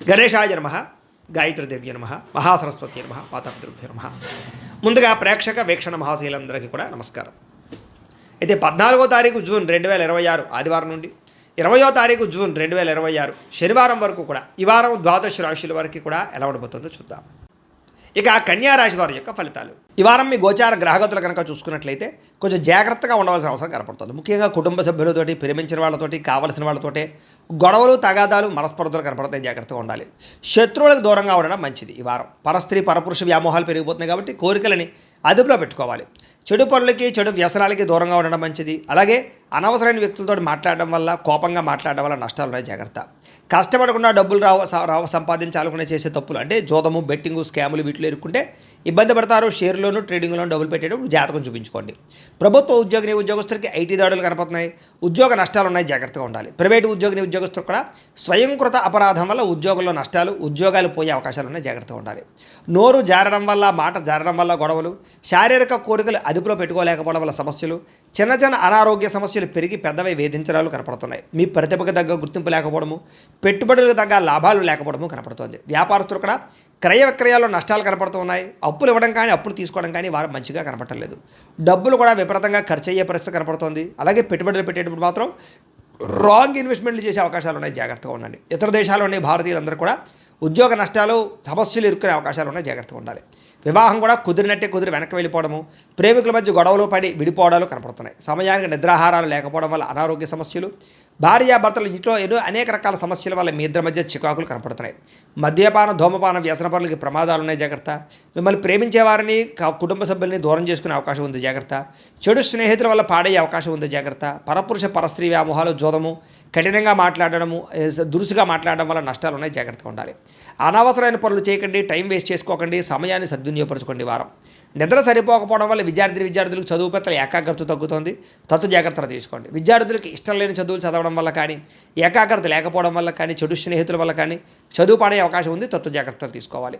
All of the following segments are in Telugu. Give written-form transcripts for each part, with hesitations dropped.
గణేశాయ నమః, గాయత్రీదేవ్య నమః, మహాసరస్వతి నమః, మాతాపితృభ్యో నమః. ముందుగా ప్రేక్షక వీక్షణ మహాశీలందరికీ కూడా నమస్కారం. అయితే 14వ తారీఖు జూన్ 2026 ఆదివారం నుండి 20వ తారీఖు జూన్ 2026 శనివారం వరకు కూడా ఈ వారం ద్వాదశ రాశుల వరకు కూడా ఎలా ఉండబోతుందో చూద్దాం. ఇక కన్యా రాశి వారి యొక్క ఫలితాలు. ఈ వారం మీ గోచార గ్రహగతులు కనుక చూసుకున్నట్లయితే కొంచెం జాగ్రత్తగా ఉండవలసిన అవసరం కనపడుతుంది. ముఖ్యంగా కుటుంబ సభ్యులతోటి, ప్రేమించిన వాళ్ళతోటి, కావలసిన వాళ్ళతోటి గొడవలు, తగాదాలు, మనస్పర్ధలు కనపడతాయి. జాగ్రత్తగా ఉండాలి. శత్రువులకు దూరంగా ఉండడం మంచిది. ఈ వారం పరస్త్రీ పరపురుష వ్యామోహాలు పెరిగిపోతున్నాయి కాబట్టి కోరికలని అదుపులో పెట్టుకోవాలి. చెడు పనులకి, చెడు వ్యసనాలకి దూరంగా ఉండడం మంచిది. అలాగే అనవసరమైన వ్యక్తులతో మాట్లాడడం వల్ల, కోపంగా మాట్లాడడం వల్ల నష్టాలు ఉన్నాయి. జాగ్రత్త. కష్టపడకుండా డబ్బులు సంపాదించాలనుకునే చేసే తప్పులు అంటే జోదము, బెట్టింగు, స్కాములు వీటిలో ఇరుక్కుంటే ఇబ్బంది పడతారు. షేర్లోను, ట్రేడింగ్లోను డబ్బులు పెట్టేటప్పుడు జాతకం చూపించుకోండి. ప్రభుత్వ ఉద్యోగస్తులకి ఐటీ దాడులు కనపడుతున్నాయి. ఉద్యోగ నష్టాలు ఉన్నాయి. జాగ్రత్తగా ఉండాలి. ప్రైవేటు ఉద్యోగస్తులు కూడా స్వయంకృత అపరాధం వల్ల ఉద్యోగంలో నష్టాలు, ఉద్యోగాలు పోయే అవకాశాలు ఉన్నాయి. జాగ్రత్తగా ఉండాలి. నోరు జారడం వల్ల, మాట జారడం వల్ల గొడవలు, శారీరక కోరికలు అదుపులో పెట్టుకోలేకపోవడం వల్ల సమస్యలు, చిన్న చిన్న అనారోగ్య సమస్యలు పెరిగి పెద్దవై వేధించడాలు కనపడుతున్నాయి. మీ ప్రతిభకు తగ్గ గుర్తింపు లేకపోవడము, పెట్టుబడులకు తగ్గ లాభాలు లేకపోవడము కనపడుతోంది. వ్యాపారస్తులు కూడా క్రయ విక్రయాల్లో నష్టాలు కనపడుతున్నాయి. అప్పులు ఇవ్వడం కానీ, అప్పులు తీసుకోవడం కానీ వారు మంచిగా కనపడలేదు. డబ్బులు కూడా విపరీతంగా ఖర్చు అయ్యే పరిస్థితి కనపడుతోంది. అలాగే పెట్టుబడులు పెట్టేటప్పుడు మాత్రం రాంగ్ ఇన్వెస్ట్మెంట్లు చేసే అవకాశాలు ఉన్నాయి. జాగ్రత్తగా ఉండండి. ఇతర దేశాల్లో ఉండే భారతీయులందరూ కూడా ఉద్యోగ నష్టాలు, సమస్యలు ఇరుక్కునే అవకాశాలు ఉన్నాయి. జాగ్రత్తగా ఉండాలి. వివాహం కూడా కుదిరినట్టే కుదిరి వెనక్కి వెళ్ళిపోవడము, ప్రేమికుల మధ్య గొడవలు పడి విడిపోవడాలు కనపడుతున్నాయి. సమయానికి నిద్రాహారాలు లేకపోవడం వల్ల అనారోగ్య సమస్యలు, భార్యాభర్తలు ఇంట్లో అనేక రకాల సమస్యల వల్ల మీ ఇద్దరి మధ్య చికాకులు కనపడుతున్నాయి. మద్యపాన, ధూమపాన, వ్యసన పనులకి ప్రమాదాలు ఉన్నాయి. జాగ్రత్త. మిమ్మల్ని ప్రేమించే వారిని, కుటుంబ సభ్యుల్ని దూరం చేసుకునే అవకాశం ఉంది. జాగ్రత్త. చెడు స్నేహితుల వల్ల పాడయ్యే అవకాశం ఉంది. జాగ్రత్త. పరపురుష పరస్త్రీ వ్యామోహాలు, జోదము, కఠినంగా మాట్లాడడము, దురుసుగా మాట్లాడడం వల్ల నష్టాలు ఉన్నాయి. జాగ్రత్తగా ఉండాలి. అనవసరమైన పనులు చేయకండి. టైం వేస్ట్ చేసుకోకండి. సమయాన్ని సద్వినియోగపరచుకోండి. వారం నిద్ర సరిపోకపోవడం వల్ల విద్యార్థులకు చదువు పట్ల ఏకాగ్రత తగ్గుతుంది. జాగ్రత్తలు తీసుకోండి. విద్యార్థులకు ఇష్టం లేని చదువులు చదవడం వల్ల కానీ, ఏకాగ్రత లేకపోవడం వల్ల కానీ, చెడు స్నేహితుల వల్ల కానీ చదువు పడే అవకాశం ఉంది. జాగ్రత్తలు తీసుకోవాలి.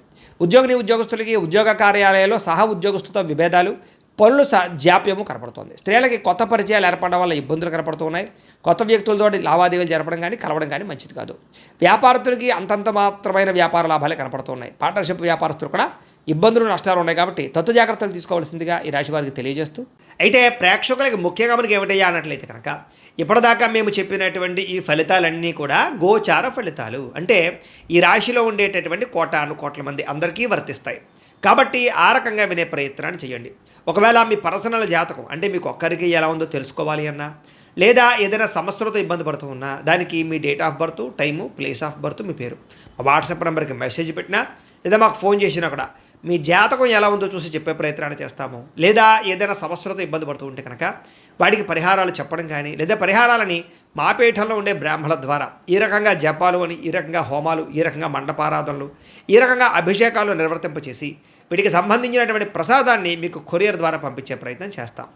ఉద్యోగస్తులకి ఉద్యోగ కార్యాలయాల్లో సహ ఉద్యోగస్తులతో విభేదాలు, పనులు జాప్యము కనపడుతుంది. స్త్రీలకి కొత్త పరిచయాలు ఏర్పడడం వల్ల ఇబ్బందులు కనపడుతున్నాయి. కొత్త వ్యక్తులతో లావాదేవీలు జరపడం కానీ, కలవడం కానీ మంచిది కాదు. వ్యాపారస్తులకి అంతంత మాత్రమైన వ్యాపార లాభాలే కనపడుతున్నాయి. పార్ట్నర్షిప్ వ్యాపారస్తులు కూడా ఇబ్బందులు, నష్టాలు ఉన్నాయి. కాబట్టి జాగ్రత్తలు తీసుకోవాల్సిందిగా ఈ రాశి వారికి తెలియజేస్తూ, అయితే ప్రేక్షకులకి ముఖ్యంగా మనకి ఏమిటయ్యా అన్నట్లయితే కనుక ఇప్పటిదాకా మేము చెప్పినటువంటి ఈ ఫలితాలన్నీ కూడా గోచార ఫలితాలు. అంటే ఈ రాశిలో ఉండేటటువంటి కోట్ల మంది అందరికీ వర్తిస్తాయి. కాబట్టి ఆ రకంగా వినే ప్రయత్నాన్ని చేయండి. ఒకవేళ మీ పర్సనల్ జాతకం అంటే మీకు ఒక్కరికి ఎలా ఉందో తెలుసుకోవాలి అన్నా, లేదా ఏదైనా సమస్యలతో ఇబ్బంది పడుతూ ఉన్నా, దానికి మీ date of birth, time, place of birth, మీ పేరు వాట్సాప్ నెంబర్కి మెసేజ్ పెట్టినా, లేదా మాకు ఫోన్ చేసినా కూడా మీ జాతకం ఎలా ఉందో చూసి చెప్పే ప్రయత్నాన్ని చేస్తాము. లేదా ఏదైనా సమస్యలతో ఇబ్బంది పడుతూ ఉంటే కనుక వాటికి పరిహారాలు చెప్పడం కానీ, లేదా పరిహారాలని మా పీఠంలో ఉండే బ్రాహ్మణుల ద్వారా ఈ రకంగా జపాలు అని, ఈ రకంగా హోమాలు, ఈ రకంగా మండపారాధనలు, ఈ రకంగా అభిషేకాలు నిర్వర్తింపచేసి వీటికి సంబంధించినటువంటి ప్రసాదాన్ని మీకు కొరియర్ ద్వారా పంపించే ప్రయత్నం చేస్తాం.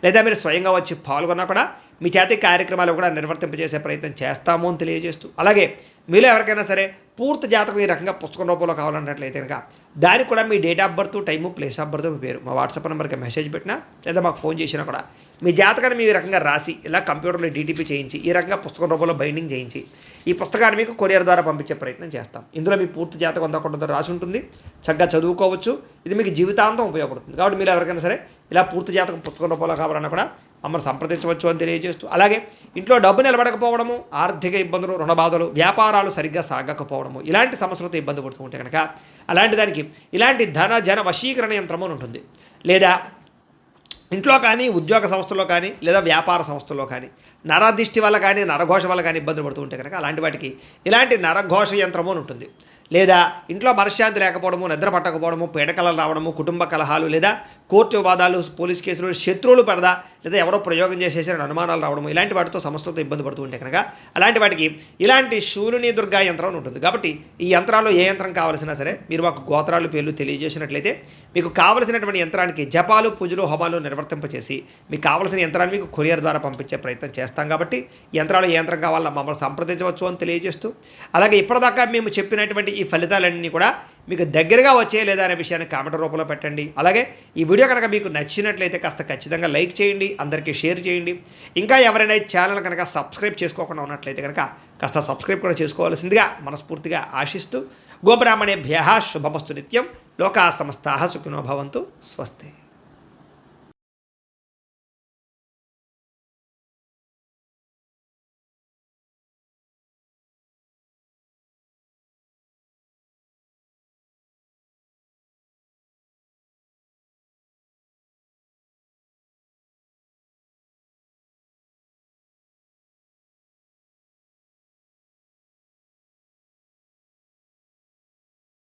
లేదా మీరు స్వయంగా వచ్చి పాల్గొన్నా కూడా మీ చేతి కార్యక్రమాలు కూడా నిర్వర్తింపజేసే ప్రయత్నం చేస్తాము అని తెలియజేస్తూ, అలాగే మీలో ఎవరికైనా సరే పూర్తి జాతకం ఈ రకంగా పుస్తకం రూపంలో కావాలన్నట్లయితే కనుక దానికి కూడా మీ date of birth, time, place of birth, మీ పేరు మా వాట్సాప్ నెంబర్కి మెసేజ్ పెట్టినా, లేదా మాకు ఫోన్ చేసినా కూడా మీ జాతకాన్ని మీ రకంగా రాసి ఇలా కంప్యూటర్లో డీటీపీ చేయించి ఈ రకంగా పుస్తకం రూపంలో బైండింగ్ చేయించి ఈ పుస్తకాన్ని మీకు కొరియర్ ద్వారా పంపించే ప్రయత్నం చేస్తాం. ఇందులో మీ పూర్తి జాతకం అంతా కూడా రాసి ఉంటుంది. చక్కగా చదువుకోవచ్చు. ఇది మీకు జీవితాంతం ఉపయోగపడుతుంది. కాబట్టి మీరు ఎవరికైనా సరే ఇలా పూర్తి జాతకం పుస్తకం రూపంలో కావాలన్నా కూడా మమ్మల్ని సంప్రదించవచ్చు అని తెలియజేస్తూ, అలాగే ఇంట్లో డబ్బు నిలబడకపోవడము, ఆర్థిక ఇబ్బందులు, రుణ బాధలు, వ్యాపారాలు సరిగ్గా సాగకపోవడము, ఇలాంటి సమస్యలతో ఇబ్బంది పడుతూ ఉంటే కనుక అలాంటి దానికి ఇలాంటి జన వశీకరణ యంత్రము ఉంటుంది. లేదా ఇంట్లో కానీ, ఉద్యోగ సంస్థల్లో కానీ, లేదా వ్యాపార సంస్థల్లో కానీ నరదిష్టి వల్ల కానీ, నరఘోష వల్ల కానీ ఇబ్బందులు పడుతూ ఉంటే కనుక అలాంటి వాటికి ఇలాంటి నరఘోష యంత్రము అని ఉంటుంది. లేదా ఇంట్లో మనశ్శాంతి లేకపోవడము, నిద్ర పట్టకపోవడము, పీడకలలు రావడము, కుటుంబ కలహాలు, లేదా కోర్టు వివాదాలు, పోలీస్ కేసులు, శత్రువులు పడదా, లేదా ఎవరో ప్రయోగం చేసేసిన అనుమానాలు రావడము, ఇలాంటి వాటితో సమస్యలతో ఇబ్బంది పడుతూ ఉంటే కనుక అలాంటి వాటికి ఇలాంటి శూలిని దుర్గా యంత్రం అని ఉంటుంది. కాబట్టి ఈ యంత్రాల్లో ఏ యంత్రం కావాల్సినా సరే మీరు మాకు గోత్రాలు, పేర్లు తెలియజేసినట్లయితే మీకు కావలసినటువంటి యంత్రానికి జపాలు, పూజలు, హోమాలు నిర్వర్తింపచేసి మీకు కావలసిన యంత్రాన్ని మీకు కొరియర్ ద్వారా పంపించే ప్రయత్నం చేస్తాం. కాబట్టి యంత్రాలు ఏ యంత్రం కావాలో మమ్మల్ని సంప్రదించవచ్చు అని తెలియజేస్తూ, అలాగే ఇప్పటిదాకా మేము చెప్పినటువంటి ఈ ఫలితాలన్నీ కూడా మీకు దగ్గరగా వచ్చే లేదా అనే విషయాన్ని కామెంట్ రూపంలో పెట్టండి. అలాగే ఈ వీడియో కనుక మీకు నచ్చినట్లయితే కాస్త ఖచ్చితంగా లైక్ చేయండి, అందరికీ షేర్ చేయండి. ఇంకా ఎవరైనా ఈ ఛానల్ కనుక సబ్స్క్రైబ్ చేసుకోకుండా ఉన్నట్లయితే కనుక కాస్త సబ్స్క్రైబ్ కూడా చేసుకోవాల్సిందిగా మనస్ఫూర్తిగా ఆశిస్తూ గోబ్రాహ్మణేభ్యః శుభమస్తు నిత్యం. లోకా సమస్తాః సుఖినో భవంతు. స్వస్తి.